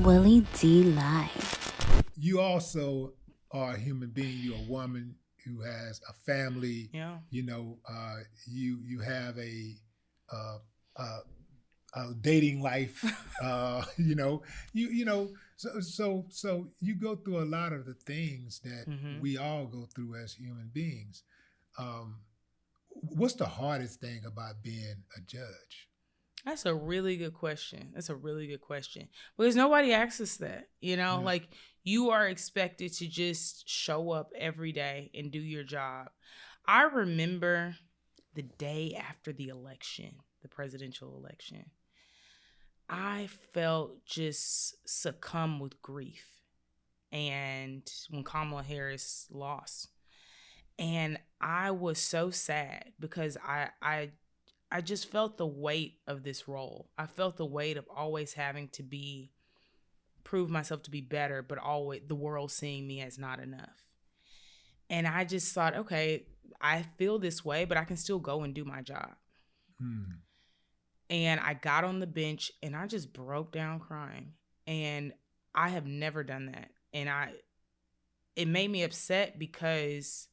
Willie D. Live. You also are a human being. You're a woman who has a family. Yeah. You have uh, uh, a dating life. So you go through a lot of the things that we all go through as human beings. Um, what's the hardest thing about being a judge? That's a really good question. Because nobody asks us that, like you are expected to just show up every day and do your job. I remember the day after the election, the presidential election, I felt just succumb with grief. And when Kamala Harris lost, and I was so sad because I just felt the weight of this role. I felt the weight of always having to prove myself to be better, but always the world seeing me as not enough. And I just thought, okay, I feel this way, but I can still go and do my job. And I got on the bench and I just broke down crying. And I have never done that. And it made me upset because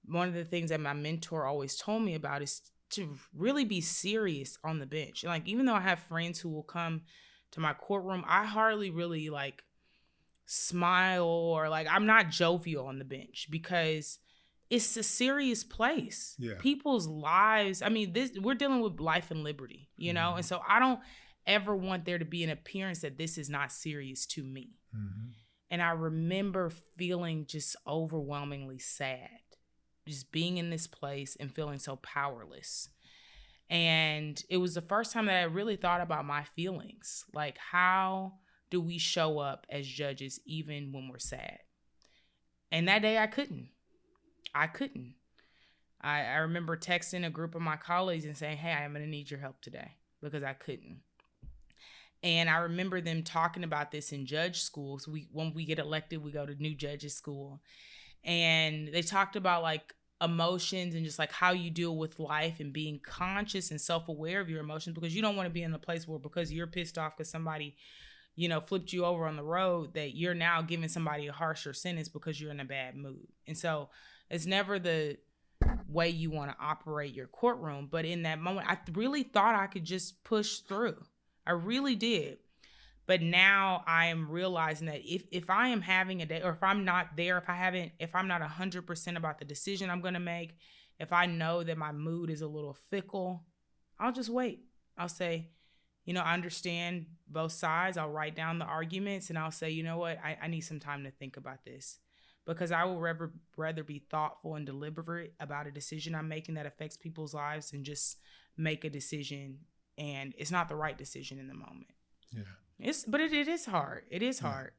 one of the things that my mentor always told me about is to really be serious on the bench. Like, even though I have friends who will come to my courtroom, I hardly really like smile or like I'm not jovial on the bench because it's a serious place. Yeah. People's lives. I mean, we're dealing with life and liberty, and so I don't ever want there to be an appearance that this is not serious to me. And I remember feeling just overwhelmingly sad. Just being in this place and feeling so powerless. And it was the first time that I really thought about my feelings. Like, how do we show up as judges even when we're sad? And that day I couldn't. I remember texting a group of my colleagues and saying, hey, I'm going to need your help today, because I couldn't. And I remember them talking about this in judge schools. When we get elected, we go to new judges school. And they talked about like emotions and just like how you deal with life and being conscious and self-aware of your emotions, because you don't want to be in a place where because you're pissed off because somebody, flipped you over on the road, that you're now giving somebody a harsher sentence because you're in a bad mood. And so it's never the way you want to operate your courtroom. But in that moment, I really thought I could just push through. I really did. But now I am realizing that if I am having a day, or if I'm not there, if I'm not 100% about the decision I'm going to make, if I know that my mood is a little fickle, I'll just wait. I'll say, I understand both sides. I'll write down the arguments and I'll say, you know what, I need some time to think about this, because I will rather be thoughtful and deliberate about a decision I'm making that affects people's lives than just make a decision and it's not the right decision in the moment. Yeah. But it is hard. It is hard.